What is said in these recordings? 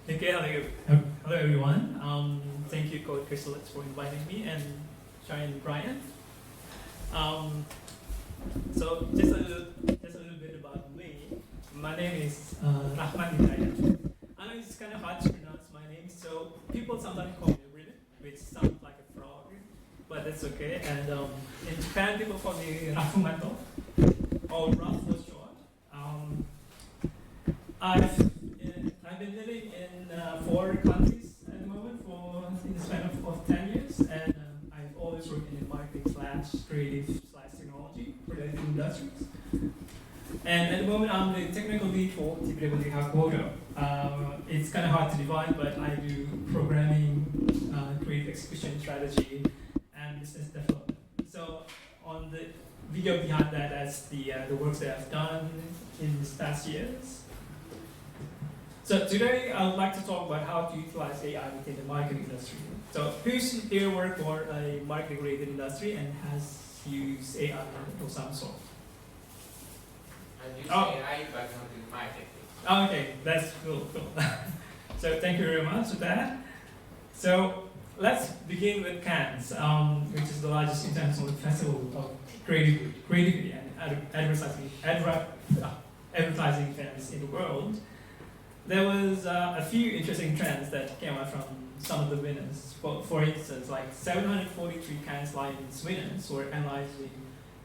Okay, hello everyone. Thank you, Coach Crystal, for inviting me and Shine Brian. Um, so just a little bit about me. My name is Rahmat Hidayat. I know it's kind of hard to pronounce my name, so people sometimes call me Ribbit, which sounds like a frog, but that's okay. And in Japan, people call me Rafumato, or Raf for short. I've been living in 4 countries at the moment for in the span of 10 years, and I've always worked in marketing / creative / technology related industries. And at the moment, I'm the technical lead for TPW Hakodo. It's kind of hard to divide, but I do programming, creative execution strategy, and business development. So on the video behind that, that's the work that I've done in these past years. So today I would like to talk about how to utilize AI within the marketing industry. So who's here work for a marketing related industry and has used AI of some sort? I use AI but not in marketing. Okay, that's cool. So thank you very much for that. So let's begin with Cannes, which is the largest international festival of creativity and advertising events in the world. There was a few interesting trends that came out from some of the winners. For instance, like 743 Cannes Lions winners were analyzing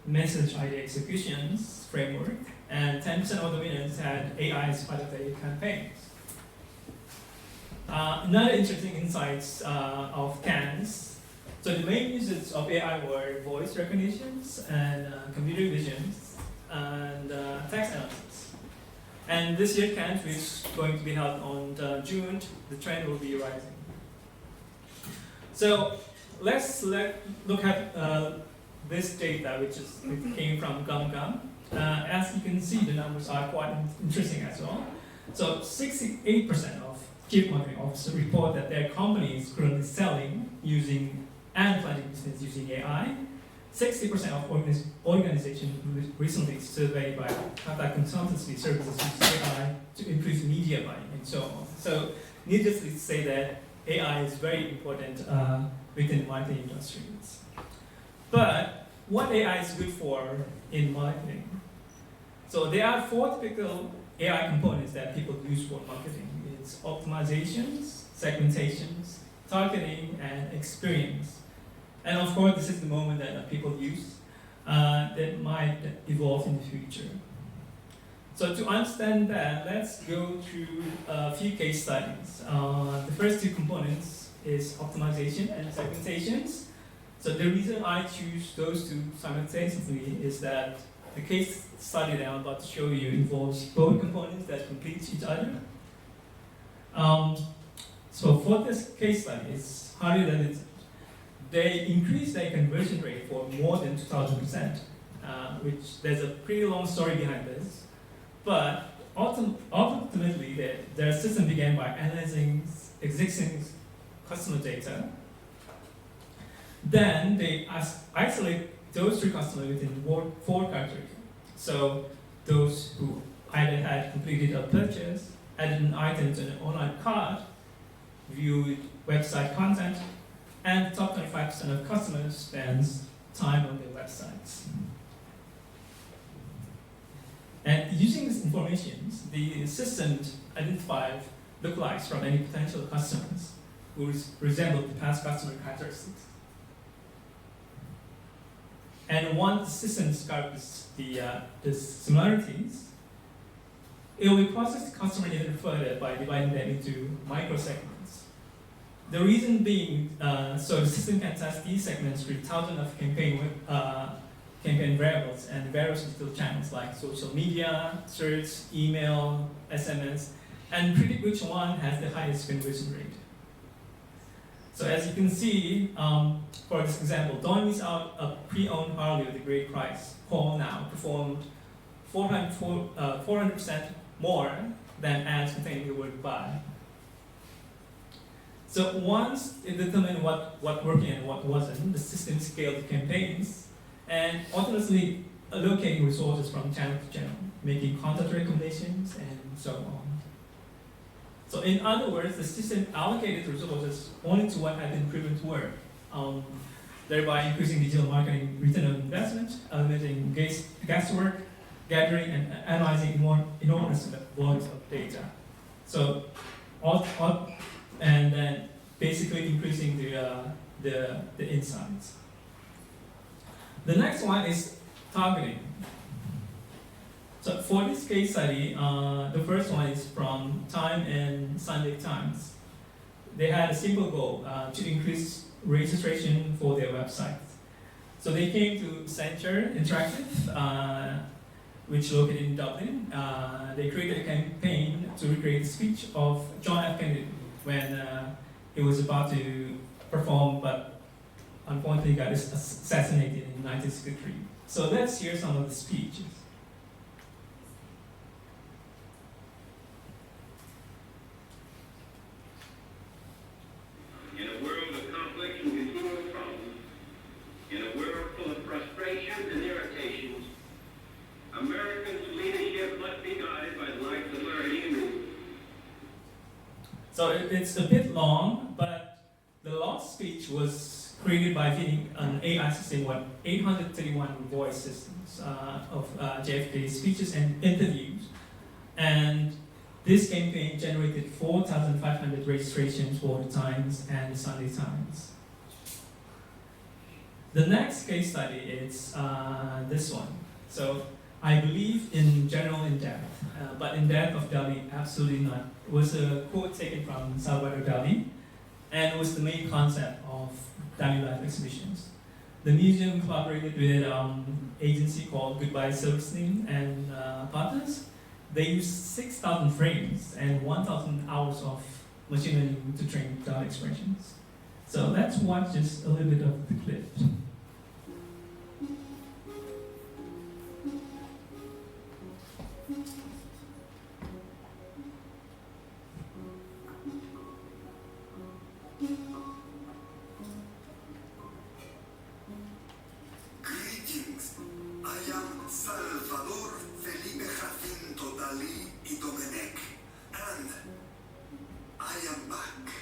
message idea executions framework, and 10% of the winners had AI as part of their campaigns. Another interesting insights of Cannes. So the main uses of AI were voice recognitions and computer visions and text analysis. And this year Cannes, which is going to be held on June, the trend will be rising. So let's look at this data, which came from GumGum. As you can see, the numbers are quite interesting as well. So 68% of chief marketing officers report that their company is currently selling using and planning business using AI. 60% of organizations recently surveyed by Tata Consultancy Services use AI to increase media buying and so on. So needless to say that AI is very important within the marketing industries. But what AI is good for in marketing? So there are 4 typical AI components that people use for marketing. It's optimizations, segmentations, targeting, and experience. And of course, this is the moment that people use that might evolve in the future. So to understand that, let's go through a few case studies. The first 2 components is optimization and segmentations. So the reason I choose those 2 simultaneously is that the case study that I'm about to show you involves both components that complete each other. So for this case study, it's harder than they increased their conversion rate for more than 2,000%, which there's a pretty long story behind this. But ultimately, their system began by analyzing existing customer data. Then they isolate those 3 customers within 4 categories. So those who either had completed a purchase, added an item to an online cart, viewed website content, and the top 25% of customers spends time on their websites. And using this information, the assistant identified lookalikes from any potential customers who resembled the past customer characteristics. And once the system discovers the similarities, it will process the customer data further by dividing them into microsegments. The reason being, so the system can test these segments through thousands of campaign variables and various digital channels like social media, search, email, SMS, and predict which one has the highest conversion rate. So as you can see, for this example, don't miss out a pre-owned Harley with a great price. Call now performed 400% more than ads containing the word buy. So once it determined what worked and what wasn't, the system scaled the campaigns and ultimately allocating resources from channel to channel, making content recommendations and so on. So in other words, the system allocated resources only to what had been proven to work, thereby increasing digital marketing return on investment, eliminating guesswork, gathering and analyzing enormous volumes of data. So, and then basically increasing the insights. The next one is targeting. So for this case study, the first one is from Time and Sunday Times. They had a simple goal to increase registration for their website. So they came to Center Interactive, which is located in Dublin. They created a campaign to recreate the speech of John F. Kennedy when he was about to perform, but unfortunately got assassinated in 1963. So let's hear some of the speeches. In a world of conflict and continual problems, in a world full of frustrations and irritations, Americans' leadership must be guided by the lights of learning and reason. So it's a bit long, but the last speech was created by feeding an AI system with 831 voice systems of JFK's speeches and interviews. And this campaign generated 4,500 registrations for the Times and the Sunday Times. The next case study is this one. So I believe in general in depth, but in depth of Dali, absolutely not. It was a quote taken from Salvador Dali, and it was the main concept of Dali Life exhibitions. The museum collaborated with an agency called Goodbye Silverstein and Partners. They used 6,000 frames and 1,000 hours of machine learning to train Dali expressions. So let's watch just a little bit of the clip. Greetings. I am Salvador Felipe Jacinto Dalí y Domenech, and I am back.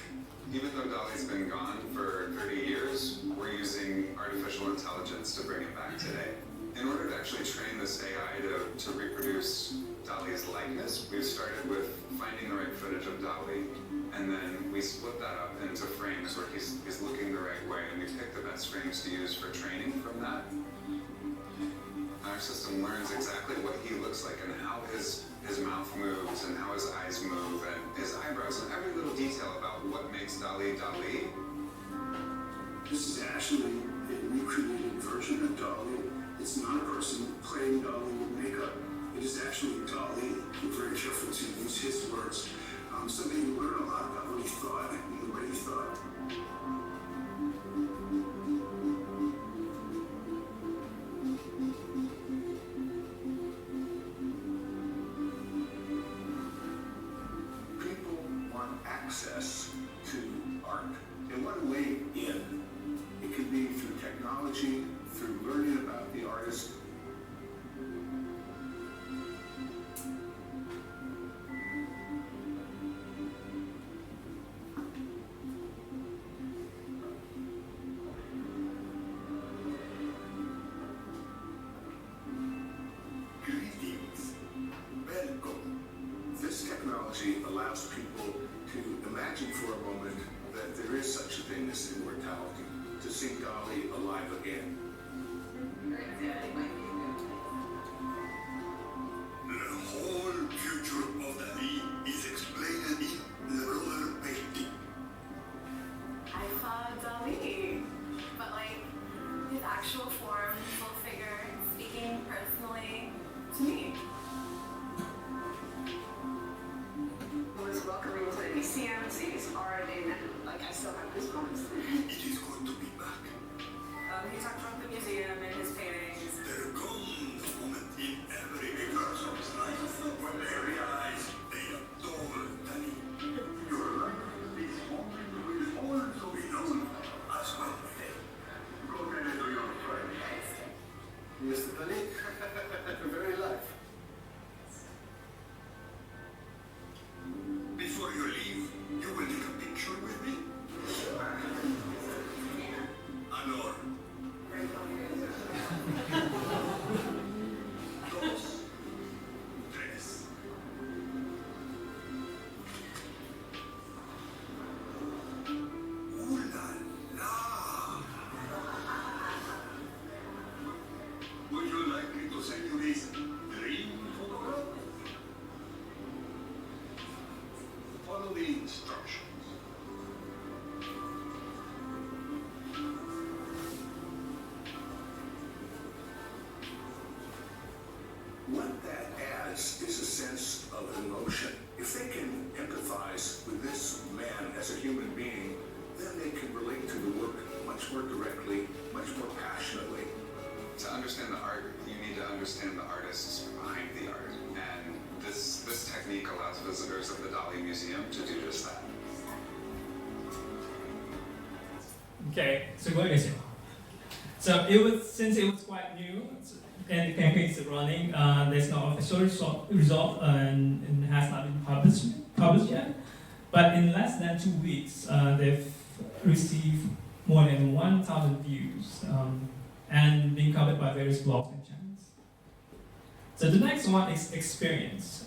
Even though Dali's been gone for 30 years, we're using artificial intelligence to bring it back today. In order to actually train this AI to reproduce Dali's likeness, we've started with finding the right footage of Dali, and then we split that up into frames where he's looking the right way, and we pick the best frames to use for training from that. Our system learns exactly what he looks like and how his mouth moves and how his eyes move and his eyebrows and every little detail about what makes Dali Dali. This is actually a recreated version of Dali. It's not a person playing Dali with makeup. It is actually Dali. We're very careful to use his words, so that you learn a lot about what he thought and the way he thought. People want access to art. They want a way in. It could be through technology, through learning about the artist. Greetings. Welcome. This technology allows people to imagine for a moment that there is such a thing as immortality, to see Dali alive again. The whole future of Dali is explained in the roller painting. I saw Dali, but like his actual form, full figure, speaking personally to me. Was welcoming to the museum, seeing his art, and like I still have goosebumps. It is going to be back. He talked about the museum and his paintings. There comes a moment in every person's life when they realize they adore Dali. Your life is moment will also be known as Wednesday. Go ahead and do your friend. Mr. Dali, very life. Before you leave, instructions. What that adds is a sense of emotion. If they can empathize with this man as a human being, then they can relate to the work much more directly, much more passionately. To understand the art, you need to understand the artists behind the art. And this technique allows visitors of the Dali Museum to do just that. Okay, 수고하셨어요. So it was, since it was quite new and the campaign is running, there's no official result and has not been published yet. But in less than 2 weeks, they've received more than 1,000 views and being covered by various blogs and channels. So the next one is experience.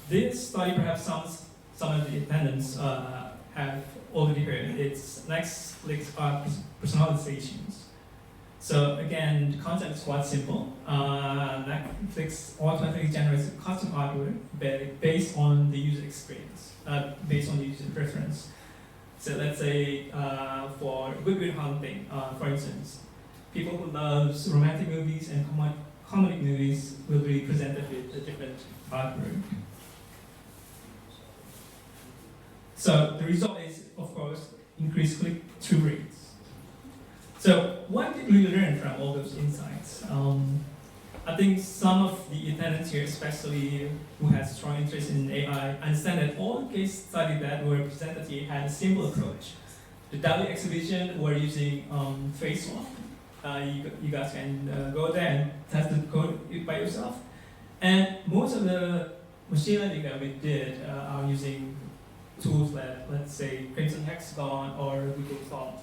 This study, perhaps some of the attendants have already heard. It's Netflix personalizations. So again, the concept is quite simple. Netflix automatically generates a custom artwork based on the user experience, based on the user preference. So let's say for Good Hunting, for instance, people who love romantic movies and comedic movies will be presented with a different artwork. So the result is, of course, increased click-through rates. So what did we learn from all those insights? I think some of the attendants here, especially who has strong interest in AI, understand that all the case studies that were presented here had a simple approach. The Dali exhibition were using face swap. You guys can go there and test the code by yourself. And most of the machine learning that we did are using tools like, let's say, Crimson Hexagon or Google Cloud,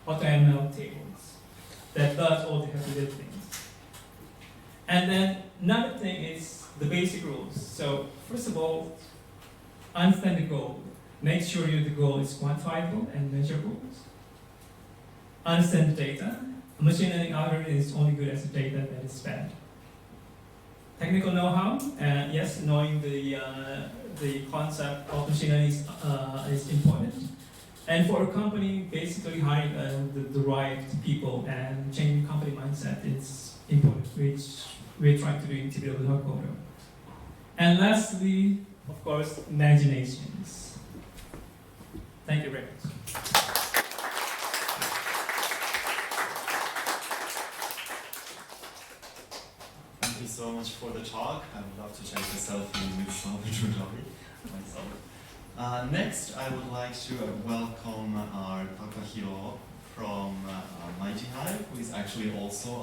AutoML tables that does all the heavy lifting. And then another thing is the basic rules. So first of all, understand the goal. Make sure the goal is quantifiable and measurable. Understand the data. A machine learning algorithm is only good as the data that is fed. Technical know-how, yes, knowing the concept of machine learning is important. And for a company, basically hiring the right people and changing company mindset is important, which we're trying to do in TBW.Kodo. And lastly, of course, imaginations. Thank you very much. Thank you so much for the talk. I would love to take a selfie with Salvador Dali myself. Next, I would like to welcome our Takahiro from Mighty Hive, who is actually also